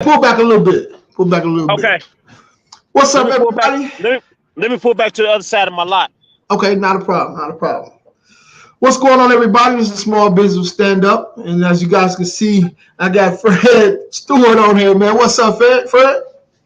Pull back a little bit. Pull back a little bit. Okay. What's Let up, me pull back. everybody? Let me pull back to the other side of my lot. Okay, not a problem. Not a problem. What's going on, everybody? This is Small Business Stand Up, and as you guys can see, I got Fred Stewart on here, man. What's up, Fred? Fred?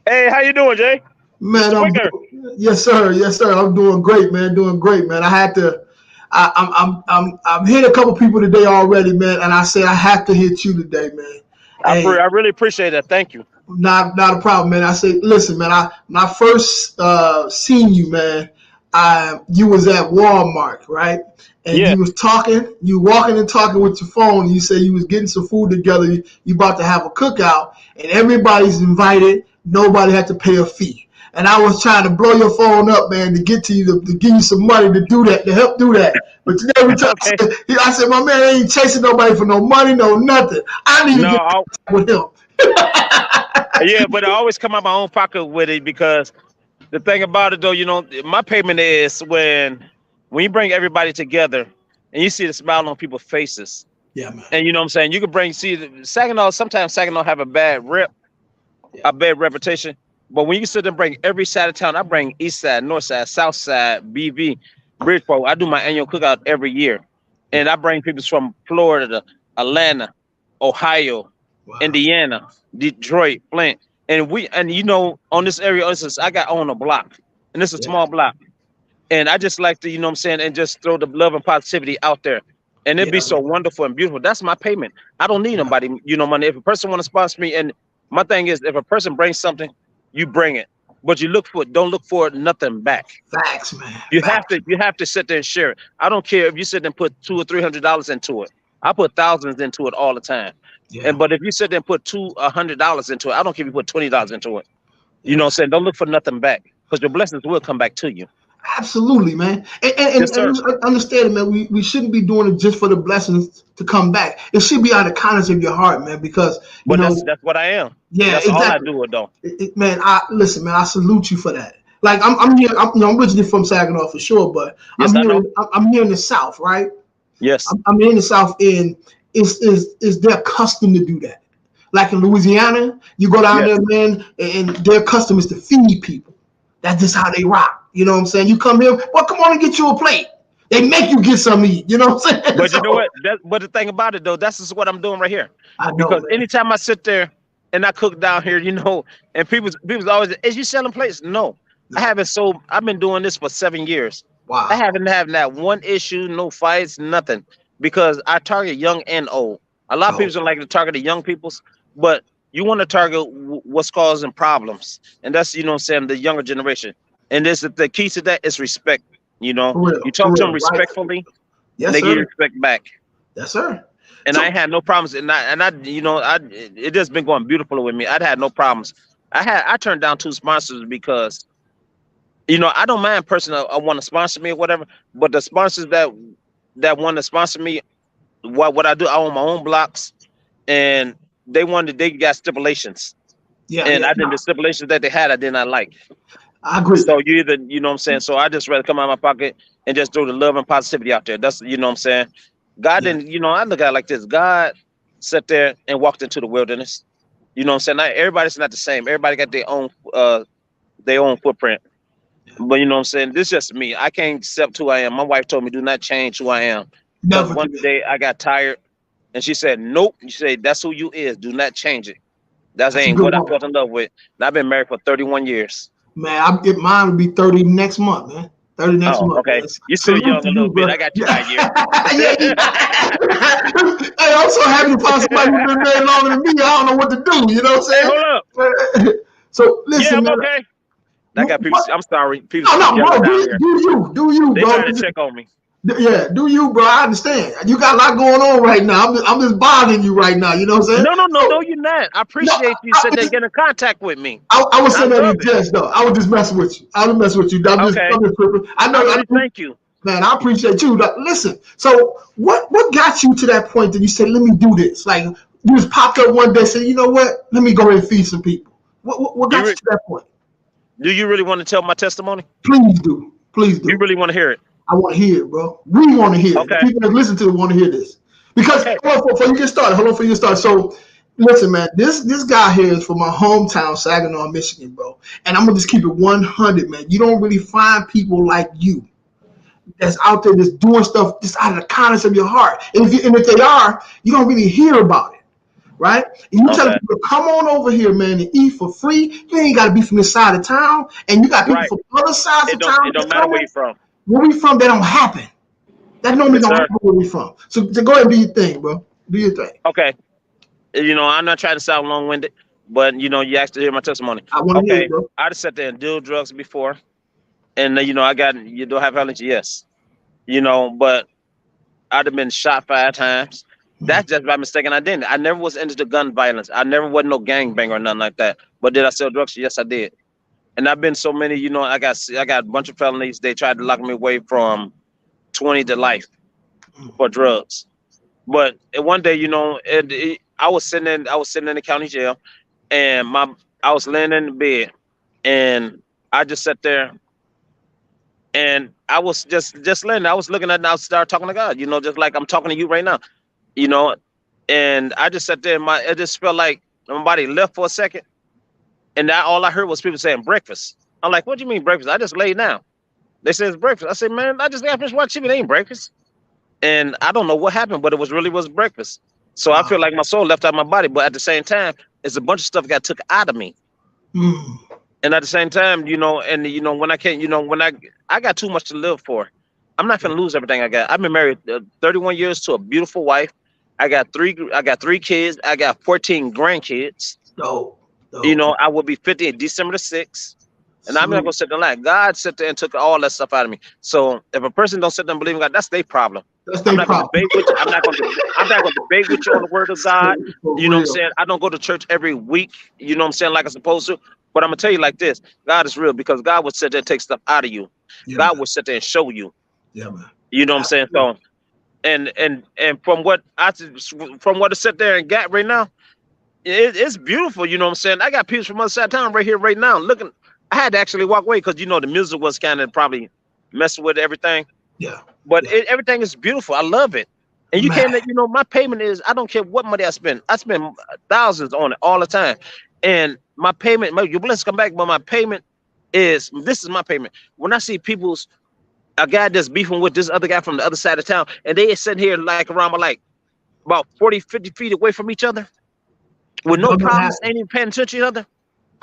Hey, how you doing, Jay? Man, Mr. Wicker. yes, sir. Yes, sir. I'm doing great, man. Doing great, man. I had to. I'm hit a couple people today already, man, and I said I have to hit you today, man. I And really appreciate that. Thank you. not a problem, man. I say, listen, man. When I first seen you, man, you was at Walmart, right? And Yeah. you was talking, you walking and talking with your phone. And you said you was getting some food together. You about to have a cookout, and everybody's invited. Nobody had to pay a fee. And I was trying to blow your phone up, man, to get to you to give you some money to do that, to help do that. But you never tell. Okay. I said, my man ain't chasing nobody for no money, no nothing. I need to get No, with him. yeah, but I always come out my own pocket with it because the thing about it, though, my payment is when you bring everybody together and you see the smile on people's faces. Yeah, man. And you know what I'm saying? You can Saginaw, sometimes Saginaw have a bad reputation. But when you sit and bring every side of town, I bring east side, north side, south side, BV, Bridgeport. I do my annual cookout every year. And I bring people from Florida to Atlanta, Ohio, Wow. Indiana, Detroit, Flint. And on this area, I got on a block. And it's a small block. And I just like to, you know what I'm saying, and just throw the love and positivity out there. And it'd be so wonderful and beautiful. That's my payment. I don't need nobody, money. If a person want to sponsor me, and my thing is, if a person brings something, you bring it. But don't look for nothing back. Facts, man. You have to sit there and share it. I don't care if you sit there and put $200 or $300 into it. I put thousands into it all the time. Yeah. But if you sit there and put $100 into it, I don't care if you put $20 into it. You know what I'm saying? Don't look for nothing back, because your blessings will come back to you. Absolutely, man. And Yes, sir. understand it, man. We shouldn't be doing it just for the blessings to come back. It should be out of the kindness of your heart, man. Because that's what I am. Yeah, that's exactly. all I do, though. Man, listen, man. I salute you for that. Like I'm here. I'm originally from Saginaw for sure, but Yes, I'm here in the South, right? Yes. I'm here in the South, and is their custom to do that. Like in Louisiana, you go down there, man, and their custom is to feed people. That's just how they rock. You know what I'm saying? You come here, well, come on and get you a plate. They make you get some meat. You know what I'm saying? But you know what? But the thing about it, though, that's just what I'm doing right here. I know, because man. anytime I sit there and I cook down here, and people's always, is you selling plates? No, I haven't sold. I've been doing this for 7 years. Wow. I haven't had that one issue, no fights, nothing, because I target young and old. A lot of people don't like to target the young peoples, but you want to target what's causing problems, and that's what I'm saying, the younger generation. And the key to that is respect. You talk to them respectfully, right. Yes, they sir. give you respect back. Yes, sir. And I ain't had no problems, it just been going beautiful with me. I'd had no problems. I turned down 2 sponsors because, I don't mind a person I want to sponsor me or whatever, but the sponsors that want to sponsor me, what I do, I own my own blocks, and they got stipulations. Yeah, and the stipulations that they had, I did not like. I agree. So you either, what I'm saying? So I just rather come out of my pocket and just throw the love and positivity out there. That's, what I'm saying? God didn't, I look at it like this. God sat there and walked into the wilderness. You know what I'm saying? Everybody's not the same. Everybody got their own footprint. But you know what I'm saying? This is just me. I can't accept who I am. My wife told me, do not change who I am. Never. One day I got tired and she said, nope. She said, that's who you is. Do not change it. That's ain't what I fell in love with. And I've been married for 31 years. Man, mine will be 30 next month, man. 30 next month. Okay. Man. You still young a little bit. I got you by a year. Hey, I'm so happy to find somebody who's been married longer than me. I don't know what to do. You know what I'm saying? Hold up. So listen, I'm man. okay. I got people. I'm sorry. People no, bro. down here. Do you, They bro? trying to check on me. Yeah, do you, bro? I understand. You got a lot going on right now. I'm just bothering you right now. You know what I'm saying? No, you're not. I appreciate you sitting there getting in contact with me. I was saying that in jest, though. I was just messing with you. I was messing with you. I know. Thank you. Man, I appreciate you. Listen, so what got you to that point that you said, let me do this? Like, you just popped up one day and said, you know what? Let me go ahead and feed some people. What got you to that point? Do you really want to tell my testimony? Please do. Please do. You really want to hear it? I want to hear it, bro. We want to hear it. Okay. The people that listen to it want to hear this. Because, hold on, before you get started. So, Listen, man, this guy here is from my hometown, Saginaw, Michigan, bro. And I'm gonna just keep it 100, man. You don't really find people like you that's out there just doing stuff just out of the kindness of your heart. And if they are, you don't really hear about it, right? And you tell people, come on over here, man, and eat for free. You ain't got to be from this side of town, and you got people from other sides of town. It don't matter where you're from. Where we from, that don't happen. That normally don't happen where we from. So go ahead and do your thing, bro. Do your thing. Okay. I'm not trying to sound long-winded, but you asked to hear my testimony. I want to hear it, bro. I just sat there and deal drugs before, and I got you don't have allergy, yes, but I'd have been shot 5 times. That's just by mistaken identity. I never was into the gun violence. I never was no gangbanger or nothing like that. But did I sell drugs? Yes, I did. And I've been so many. I got a bunch of felonies. They tried to lock me away from 20 to life for drugs. But one day, I was sitting in the county jail, and I was laying in the bed, and I just sat there, and I was just laying there. I was looking at, and I started talking to God, just like I'm talking to you right now, and I just sat there, and it just felt like my body left for a second, and all I heard was people saying breakfast. I'm like, what do you mean breakfast? I just laid down. They said it's breakfast. I said, man, I just got finished watching TV. It ain't breakfast. And I don't know what happened, but it was breakfast. So I feel like my soul left out of my body, but at the same time, it's a bunch of stuff got took out of me. And at the same time, when I can't, when I got too much to live for, I'm not gonna lose everything I got. I've been married 31 years to a beautiful wife. I got 3 kids. I got 14 grandkids. I will be 50 December the 6th. And I'm not gonna sit there and lie. God sat there and took all that stuff out of me. So if a person don't sit there and believe in God, that's their problem. I'm not gonna debate with you. I'm not gonna debate with you on the word of God. You know what I'm saying? I don't go to church every week, you know what I'm saying, like I'm supposed to. But I'm gonna tell you like this: God is real, because God will sit there and take stuff out of you. Yeah, God will sit there and show you. Yeah, man. You know what I'm saying? So and from what it sit there and got right now, it's beautiful, you know what I'm saying? I got people from other side of town right here right now looking. I had to actually walk away because the music was kind of probably messing with everything. Yeah. But everything is beautiful. I love it. And you can't let my payment is, I don't care what money I spend. I spend thousands on it all the time. And my payment, your blessings come back, but my payment this is my payment. When I see a guy that's beefing with this other guy from the other side of town, and they sitting here like around about 40, 50 feet away from each other with no problems, ain't even paying attention to each other.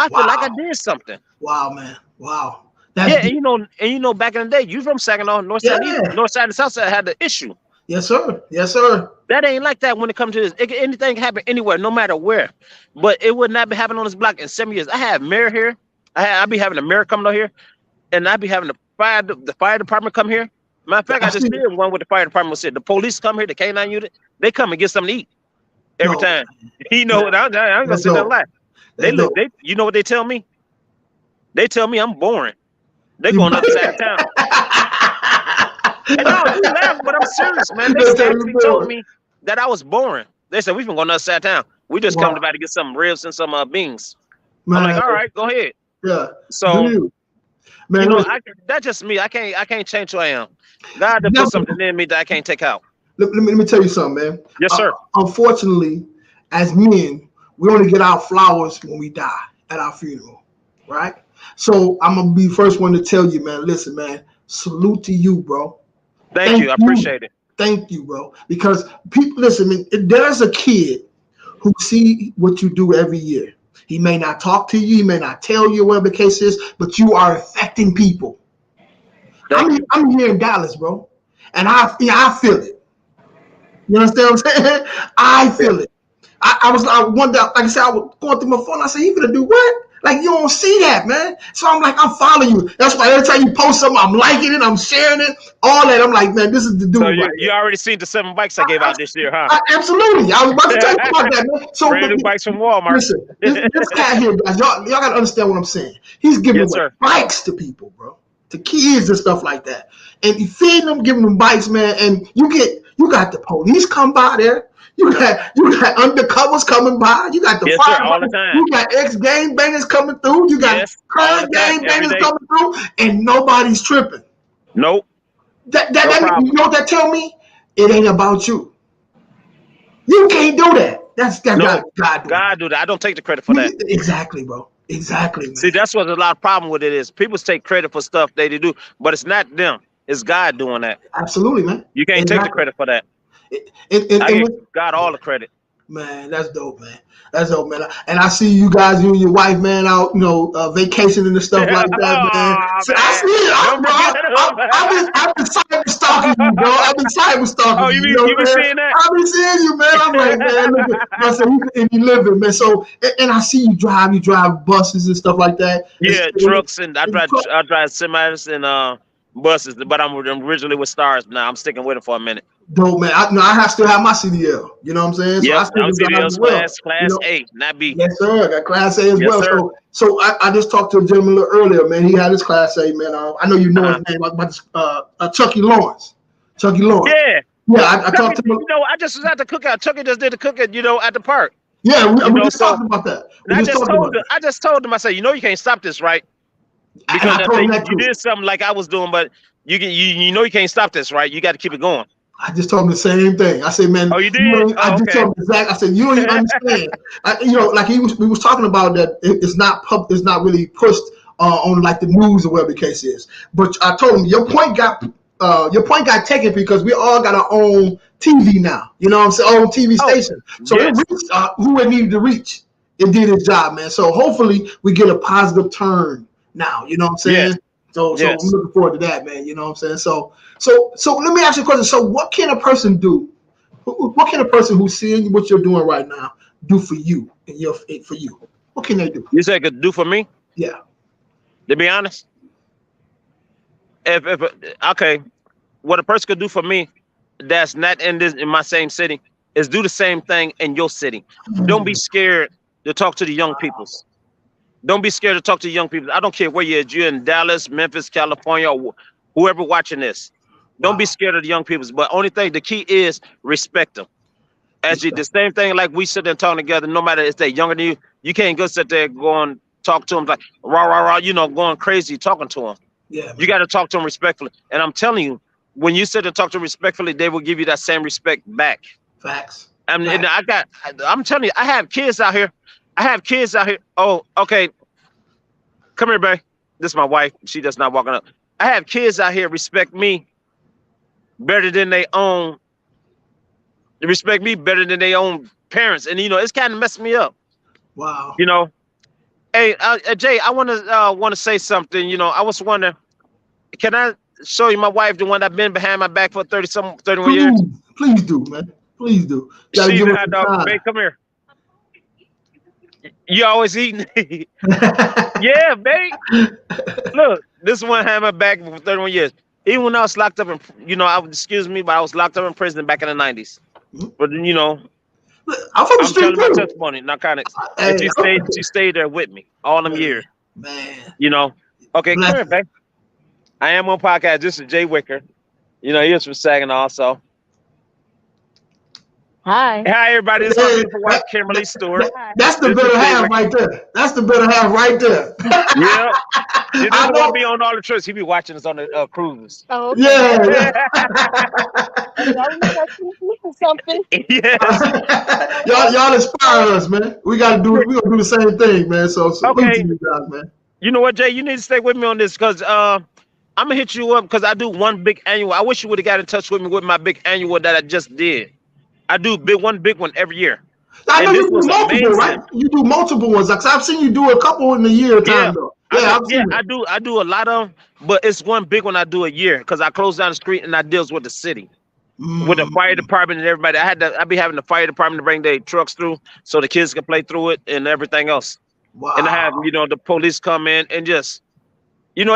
I feel like I did something. Wow, man. Wow. That's and back in the day, you from Saginaw, north side and south side had the issue. Yes, sir. Yes, sir. That ain't like that when it comes to this. Anything can happen anywhere, no matter where. But it would not be happening on this block in 7 years. I have mayor here. I be having the mayor coming out here, and I be having the fire department come here. Matter of fact, I just did one with the fire department. Said the police come here, the K9 unit. They come and get something to eat every time. I ain't gonna sit there and lie. They you know what they tell me? They tell me I'm boring. They going up the side of town. And no, you laugh, but I'm serious, man. They actually told me that I was boring. They said, we can go on the other side of town. We just come to get some ribs and some beans. Man, I'm like, all right, go ahead. Yeah. So, man, that's just me. I can't change who I am. God to put something in me that I can't take out. Let me tell you something, man. Yes, sir. Unfortunately, as men, we only get our flowers when we die at our funeral, right? So I'm gonna be the first one to tell you, man. Listen, man. Salute to you, bro. Thank you. I appreciate it. Thank you, bro. Because people, listen, man, there's a kid who see what you do every year. He may not talk to you, he may not tell you whatever the case is, but you are affecting people. I'm here in Dallas, bro, and I feel it. You understand what I'm saying? I feel it. I was one day, like I said, I was going through my phone. I said, "You gonna do what? Like, you don't see that, man." So I'm like, I'm following you. That's why every time you post something, I'm liking it, I'm sharing it, all that. I'm like, man, this is the dude. So you already seen the 7 bikes I gave out this year, huh? Absolutely. I was about to tell you about that, man. So brand new bikes from Walmart. Listen, this cat here, guys, y'all gotta understand what I'm saying. He's giving away bikes to people, bro, to kids and stuff like that, and you feeding them, giving them bikes, man. And you got the police come by there. You got undercovers coming by. You got the fire all the time. You got ex-gang bangers coming through. You got current gang bangers coming through, and nobody's tripping. Nope. That you know what that tell me? It ain't about you. You can't do that. That's No, God doing God do that. I don't take the credit for that. Exactly, bro. Exactly, man. See, that's what a lot of problem with it is. People take credit for stuff they do, but it's not them. It's God doing that. Absolutely, man. You can't take the Exactly. credit for that. And I give God all the credit. Man, that's dope, man. That's dope, man. And I see you guys, you and your wife, man, out, vacationing and stuff like that, man. Oh, So I man. see it, Don't forget him. I've been cyber stalking you, bro. I've been cyber stalking Oh, you. you be Man? seeing that? I've been seeing you, man. I'm like, man, look at, I said, and you living, man. So, and I see you drive buses and stuff like that. Yeah, trucks and I drive semis and buses, but I'm originally with Stars now. I'm sticking with it for a minute. Dope, man. I still have my CDL. You know what I'm saying? Yep, So I I'm still got CDL's class A, not B. Yes, sir. I got Class A as Yes, well. sir. So I just talked to a gentleman a little earlier, man. He had his Class A, man. I know you know his name, about Chucky Lawrence. Chucky Lawrence. Yeah. Yeah, I talked to him. I just was at the cookout. Chucky just did the cookout, at the park. Yeah, we just talked about that. I just told him, I said, you can't stop this, right? Because you did something like I was doing, but you can't stop this, right? You got to keep it going. I just told him the same thing. I said, man. Oh, you did? I just told him exactly. I said, you don't even understand. Like we was talking about that. It's not really pushed on like the news or whatever the case is. But I told him your point got taken because we all got our own TV now. You know what I'm saying? Own TV station. So it reached who it needed to reach. It did its job, man. So hopefully we get a positive turn now. You know what I'm saying? Yes. So I'm looking forward to that, man. You know what I'm saying? So let me ask you a question. So what can a person do? What can a person who's seeing what you're doing right now do for you and for you? What can they do? You said could do for me? Yeah. To be honest, what a person could do for me that's not in my same city is do the same thing in your city. Don't be scared to talk to the young peoples. Don't be scared to talk to young people. I don't care where you're at. You're in Dallas, Memphis, California, or whoever watching this. Don't be scared of the young people. But the key is respect them. The same thing like we sit there and talk together, no matter if they're younger than you, you can't go sit there going talk to them like rah, rah, rah, going crazy talking to them. Yeah, you got to talk to them respectfully. And I'm telling you, when you sit and talk to them respectfully, they will give you that same respect back. Facts. I'm telling you, I have kids out here. Oh, okay. Come here, babe. This is my wife. She just not walking up. I have kids out here respect me better than they own. They respect me better than their own parents. And, it's kind of messed me up. Wow. Hey, Jay, I want to say something. I was wondering, can I show you my wife, the one that's been behind my back for 31 years? Please do, man. Please do. She's a hot dog. Babe, come here. You always eating? Yeah, babe. Look, this one had my back for 31 years. Even when I was locked up in, excuse me, but I was locked up in prison back in the 90s. But I'm from the street telling my testimony, narcotics. And she stayed there with me all them years. Man. Okay, come here, babe. I am on podcast. This is Jay Wicker. He was from Saginaw also. Hi, everybody. This is my wife, Kimberly Stewart. That's the better half right there. That's the better half right there. Yeah. He doesn't want to be on all the trips. He be watching us on the cruises. Oh, okay. Yeah. Something. Yeah. y'all inspire us, man. We gotta do it. We're gonna do the same thing, man. So okay. You guys, man. You know what, Jay? You need to stay with me on this because I'm gonna hit you up because I do one big annual. I wish you would have got in touch with me with my big annual that I just did. I do one big one every year. I know you do multiple, right? You do multiple ones. Like I've seen you do a couple in a year time though. I do a lot of them, but it's one big one I do a year because I close down the street and I deals with the city, with the fire department and everybody. I be having the fire department to bring their trucks through so the kids can play through it and everything else. Wow. And I have the police come in and just and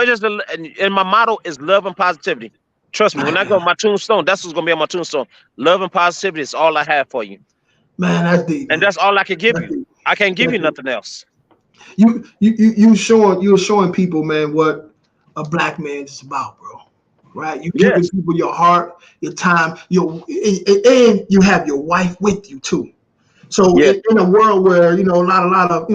my motto is love and positivity. Trust me, when I go on my tombstone, that's what's gonna be on my tombstone. Love and positivity is all I have for you. Man, that's deep. And that's all I can give you. I can't give you nothing else. You're showing people, man, what a black man is about, bro. Right? You giving people your heart, your time, and you have your wife with you too. So in a world where a lot of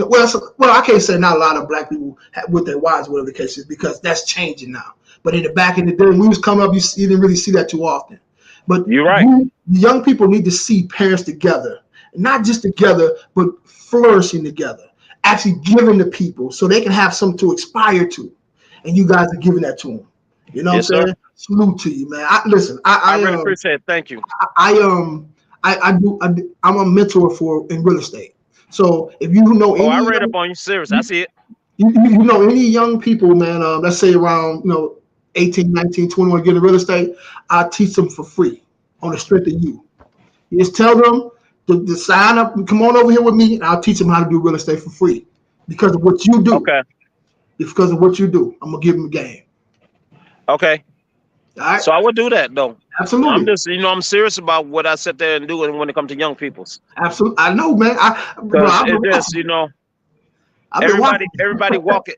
I can't say not a lot of black people with their wives, whatever the case is, because that's changing now. But in the back in the day, when we was coming up, you didn't really see that too often. But you're right. Young people need to see parents together. not just together, but flourishing together, actually giving to people so they can have something to aspire to. And you guys are giving that to them. You know what I'm saying? Sir. Salute to you, man. I really appreciate it. Thank you. I'm a mentor in real estate. So if you know any, I read up on you, serious. I see it. You know any young people, man, let's say around 18, 19, 21 get in real estate, I teach them for free on the strength of you. You just tell them to sign up and come on over here with me, and I'll teach them how to do real estate for free because of what you do. Okay. It's because of what you do. I'm gonna give them a game. Okay. All right. So I would do that though. Absolutely. I'm just, I'm serious about what I sit there and do when it comes to young people's. Absolutely. I know, man. It's just,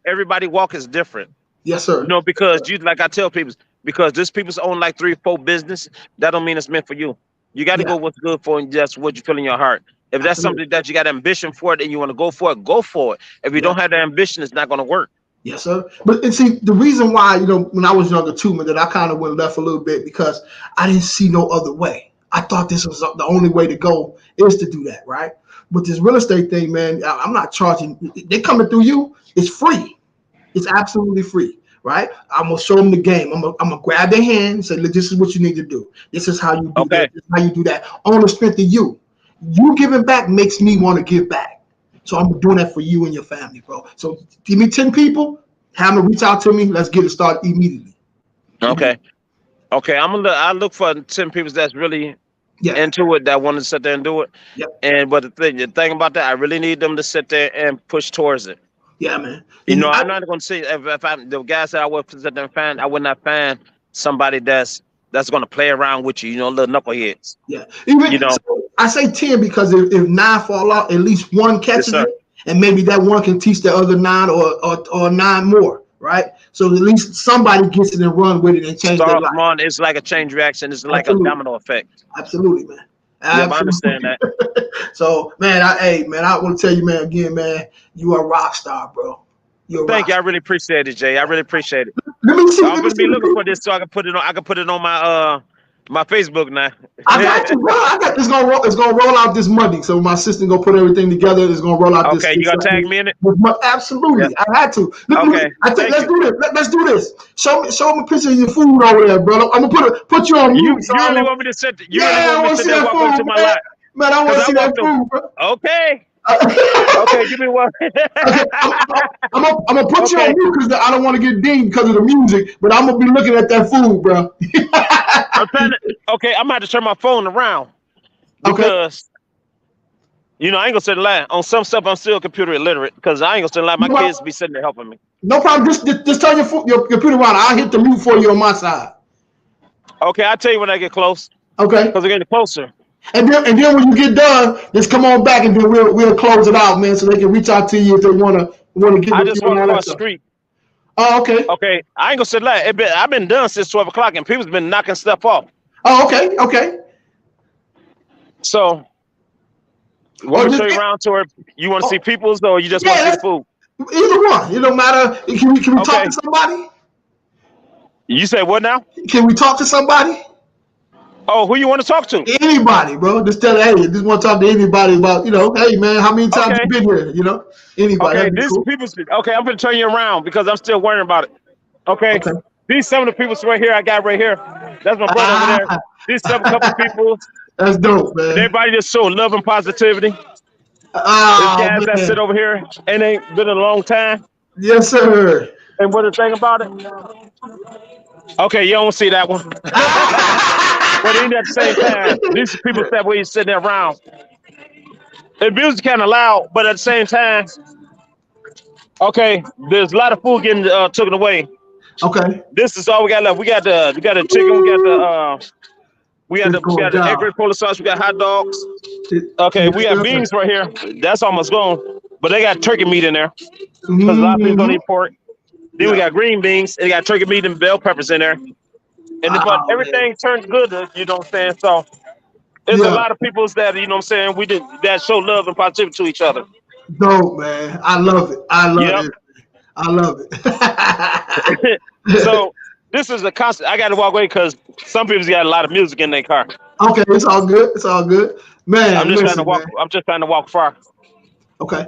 everybody walk is different. Yes, sir. Because like I tell people, because this people's own like 3 or 4 business, that don't mean it's meant for you. You got to go what's good for and just what you feel in your heart. If that's something that you got ambition for it and you want to go for it, go for it. If you don't have the ambition, it's not going to work. Yes, sir. But and see, the reason why, when I was younger too, man, that I kind of went left a little bit because I didn't see no other way. I thought this was the only way to go is to do that, right? But this real estate thing, man, I'm not charging. They coming through you. It's free. It's absolutely free, right? I'm gonna show them the game. I'm gonna grab their hand and say, look, this is what you need to do. This is how you do that. This is how you do that on the strength of you. You giving back makes me want to give back. So I'm doing that for you and your family, bro. So give me 10 people, have them reach out to me. Let's get it started immediately. Okay. I look for 10 people that's really into it, that want to sit there and do it. Yeah. But the thing about that, I really need them to sit there and push towards it. Yeah, man. I'm not going to say if I'm the guys that I would sit there and find, I would not find somebody that's going to play around with you, little knuckleheads. Yeah. So I say 10 because if 9 fall out, at least one catches it, and maybe that one can teach the other 9 or 9 more, right? So at least somebody gets it and run with it and change their life. It's like a chain reaction. It's like a domino effect. Absolutely, man. Yeah, I understand that. So, man, I want to tell you, man, again, man, you are a rock star, bro. Thank you. I really appreciate it, Jay. I really appreciate it. Let me see. I'm gonna be looking for this so I can put it on. I can put it on my Facebook now. I got you, bro. It's gonna roll out this Monday. So my assistant gonna put everything together. It's gonna roll out. Okay, you gonna tag me in it? Absolutely, yeah. I had to. Okay, let's do this. Let's do this. Show me a picture of your food over there, bro. I'm gonna put you on mute. You really want me to sit? You really want me to sit there and walk into my life? Man, I want to see that food, bro. Okay. Okay, give me one. I'm gonna put you on mute because I don't want to get dinged because of the music, but I'm gonna be looking at that food, bro. I'm gonna have to turn my phone around because I ain't gonna say the lie. On some stuff, I'm still computer illiterate because I ain't gonna say the lie. My kids be sitting there helping me. No problem. Just turn your computer around. I'll hit the mute for you on my side. Okay, I'll tell you when I get close. Okay. Because we're getting closer. And then when you get done, just come on back and then we'll close it out, man, so they can reach out to you if they wanna get. I just walk across the street. Oh, okay. Okay, I ain't gonna say lie. I've been done since 12 o'clock, and people's been knocking stuff off. Oh, okay. So, want to show you around to her? You want to see people's, or you just want to see food? Either one. It don't matter. Can we talk to somebody? You say what now? Can we talk to somebody? Oh, who you want to talk to? Anybody, bro. Just tell her, hey, just want to talk to anybody about, hey, man, how many times you been here? Anybody. Okay, this cool. Okay, I'm going to turn you around because I'm still worrying about it. Okay. These some of the people right here I got right here. That's my brother over there. These some couple people. That's dope, man. Everybody just show love and positivity. This guys that sit over here and ain't been in a long time. Yes, sir. And what the thing about it? Okay, you don't see that one. But even at the same time, these people that way sitting there around. The music kind of loud, but at the same time, okay, there's a lot of food getting taken away. Okay. This is all we got left. We got the chicken. We got the egg gray polar sauce. We got hot dogs. Okay, we got beans right here. That's almost gone, but they got turkey meat in there because a lot of people don't eat pork. Then we got green beans. And they got turkey meat and bell peppers in there. And but everything turns good, you know what I'm saying? So there's a lot of people that, you know what I'm saying, that show love and positivity to each other. Dope, man. I love it. I love it. So This is a constant. I got to walk away because some people's got a lot of music in their car. Okay, it's all good. It's all good, man. I'm just trying to Listen, walk. man. I'm just trying to walk far. Okay.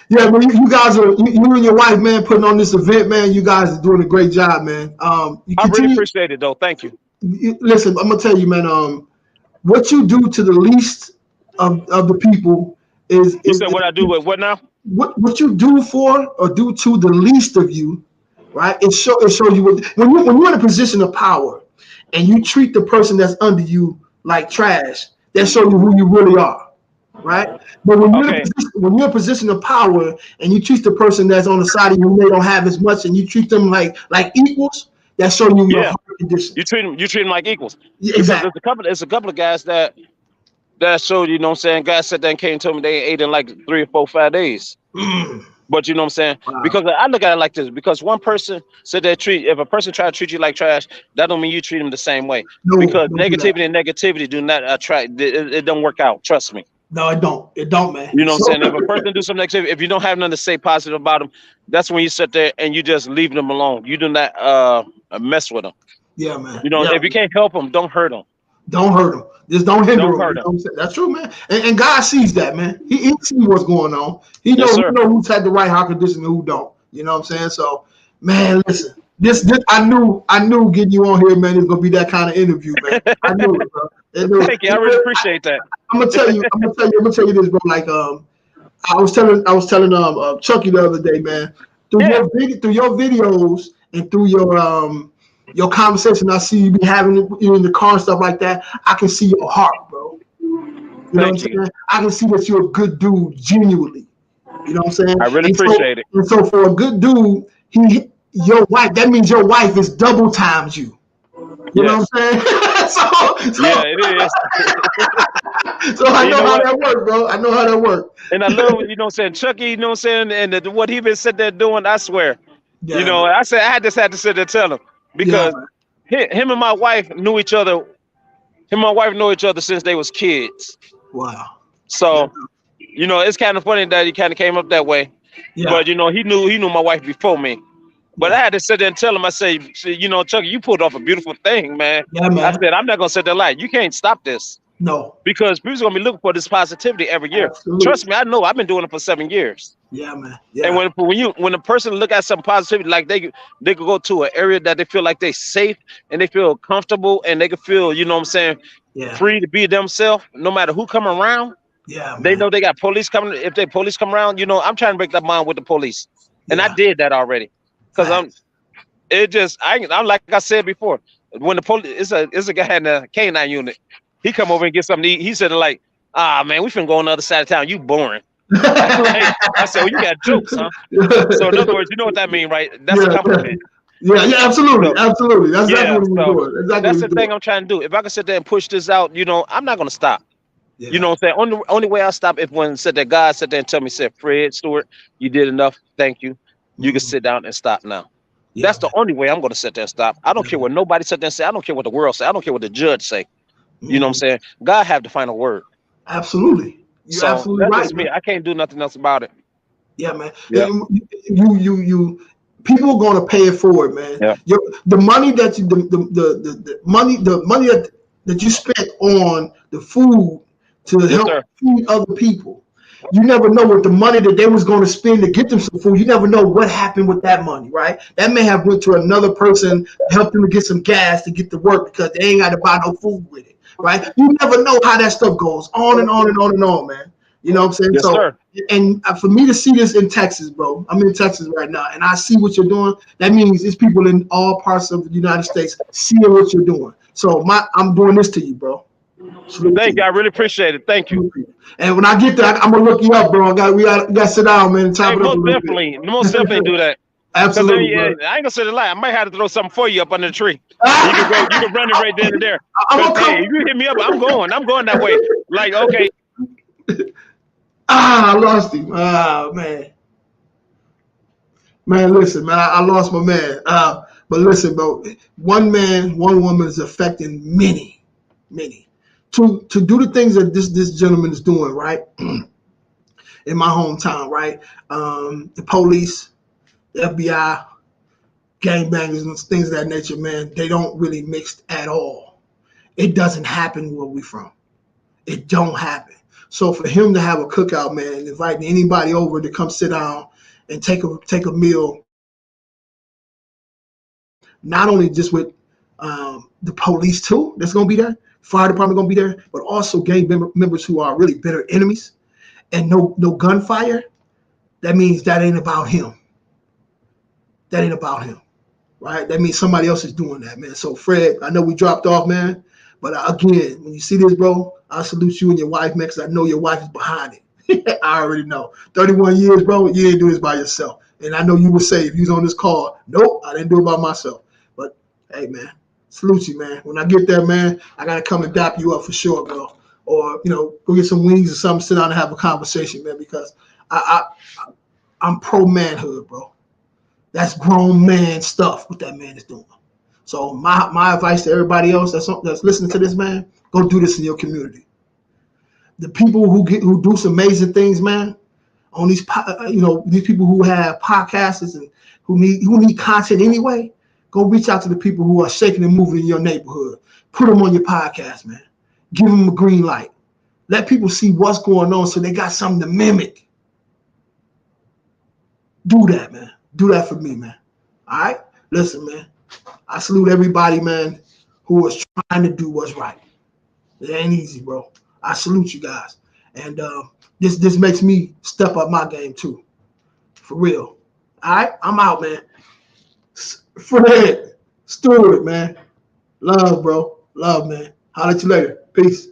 Yeah, man, you guys are you and your wife, man, putting on this event, man. You guys are doing a great job, man. You I really continue. appreciate it, though. Thank you. Listen, I'm gonna tell you, man. What you do to the least of the people You said what I do with what now? what you do for or do to the least of you, right? It shows you when you're in a position of power and you treat the person that's under you like trash. That shows you who you really are, right? But when Okay. when you're in a position of power and you treat the person that's on the side of you who they don't have as much and you treat them like equals, that shows you your Yeah. heart condition. You treat them like equals. Yeah, Because exactly. there's a couple of guys that showed, you know what I'm saying? Guys sat there and came and told me they ate in like 3 or 4, 5 days. But you know what I'm saying? Wow. Because I look at it like this. Because one person said if a person try to treat you like trash, that don't mean you treat them the same way. No, Because don't do that. negativity do not attract. It don't work out. Trust me. No, it don't. It don't, man. You know what I'm saying? If a person do some negativity, if you don't have nothing to say positive about them, that's when you sit there and you just leave them alone. You do not mess with them. Yeah, man. You know, Yeah. if you can't help them, don't hurt them. Don't hurt them. Just don't hinder Don't them. hurt You know them. what I'm saying? That's true, man. And God sees that, man. He sees what's going on. He Yes, knows, sir. who's had the right heart condition and who don't. You know what I'm saying? So, man, listen. This I knew getting you on here, man, is gonna be that kind of interview, man. I knew it, bro. Thank you. I really appreciate that. I'm gonna tell you this, bro. Like, I was telling Chucky the other day, man. Through your videos and through your conversation, I see you be having in the car and stuff like that. I can see your heart, bro. You know what I'm saying? I can see that you're a good dude, genuinely. You know what I'm saying? I really appreciate it. And so for a good dude, your wife, that means your wife is double times you. You know what I'm saying? Yeah, it is. So I know how that works, bro. I know how that works. And I love, you know what I'm saying, Chucky, you know what I'm saying, and what he been sitting there doing, I swear. Yeah, you know, man. I just had to sit there and tell him. Because him and my wife knew each other. Him and my wife know each other since they was kids. Wow. So, you know, it's kind of funny that he kind of came up that way. Yeah. But, you know, he knew my wife before me. But I had to sit there and tell him, I say, you know, Chucky, you pulled off a beautiful thing, man. Yeah, man. I said, I'm not going to sit there and lie. You can't stop this. No. Because people's going to be looking for this positivity every year. Absolutely. Trust me, I know. I've been doing it for 7 years. Yeah, man. Yeah. And when a person look at some positivity, like they could go to an area that they feel like they're safe and they feel comfortable and they can feel, you know what I'm saying, free to be themselves, no matter who come around. Yeah, man. They know they got police coming. If they police come around, you know, I'm trying to break that bond with the police. And I did that already. Because I'm like I said before, when the police, it's a guy in the K9 unit. He come over and get something to eat. He said like, man, we finna go on the other side of town. You boring. I said, well, you got jokes, huh? So in other words, you know what that means, right? That's a compliment. Yeah, absolutely. Absolutely. That's exactly what you're doing. That's the thing I'm trying to do. If I can sit there and push this out, you know, I'm not gonna stop. Yeah. You know what I'm saying? Only way I'll stop if when said that God sat there and tell me, said, Fred Stewart, you did enough. Thank you. You can sit down and stop now. Yeah. That's the only way I'm gonna sit there and stop. I don't care what nobody sit there and say. I don't care what the world say. I don't care what the judge say. You know what I'm saying? God have the final word. Absolutely. You're absolutely that's right. Just me. I can't do nothing else about it. Yeah, man. Yeah. You people are gonna pay it forward, man. Yeah. The money that you the money that you spent on the food to help feed other people. You never know what the money that they was going to spend to get them some food. You never know what happened with that money, right? That may have went to another person, helped them to get some gas to get to work because they ain't got to buy no food with it, right? You never know how that stuff goes on and on and on and on, man. You know what I'm saying? Yes, sir. And for me to see this in Texas, bro, I'm in Texas right now, and I see what you're doing. That means it's people in all parts of the United States seeing what you're doing. So I'm doing this to you, bro. Thank you. I really apprecight it. Thank you. And when I get there, I'm gonna look you up, bro. We got to sit down, man. And top it up most definitely do that. Absolutely. I ain't gonna say the lie. I might have to throw something for you up under the tree. You can run it right there and there. Hey, if you hit me up, I'm going that way. Like, okay. I lost him. Man. Man, listen, man. I lost my man. But listen, bro. One man, one woman is affecting many. To do the things that this gentleman is doing, right? In my hometown, right? The police, the FBI, gangbangers and things of that nature, man, they don't really mix at all. It doesn't happen where we from. It don't happen. So for him to have a cookout, man, and inviting anybody over to come sit down and take a meal, not only just with the police too, that's gonna be there, fire department gonna be there, but also gang members who are really bitter enemies, and no gunfire. That means that ain't about him. That ain't about him, right? That means somebody else is doing that, man. So Fred, I know we dropped off, man, but again, when you see this, bro, I salute you and your wife, man, because I know your wife is behind it. I already know. 31 years, bro, you didn't do this by yourself. And I know you would say if you was on this call, nope, I didn't do it by myself. But hey, man, salute you, man. When I get there, man, I gotta come and dap you up for sure, bro. Or go get some wings or something, sit down and have a conversation, man, because I'm pro manhood, bro. That's grown man stuff what that man is doing. So my advice to everybody else that's listening to this, man, go do this in your community. The people who do some amazing things, man, on these these people who have podcasts and who need content anyway, go reach out to the people who are shaking and moving in your neighborhood. Put them on your podcast, man. Give them a green light. Let people see what's going on so they got something to mimic. Do that, man. Do that for me, man. All right? Listen, man. I salute everybody, man, who is trying to do what's right. It ain't easy, bro. I salute you guys. And this makes me step up my game, too. For real. All right? I'm out, man. Fred, Stewart, man. Love, bro. Love, man. Holler at you later. Peace.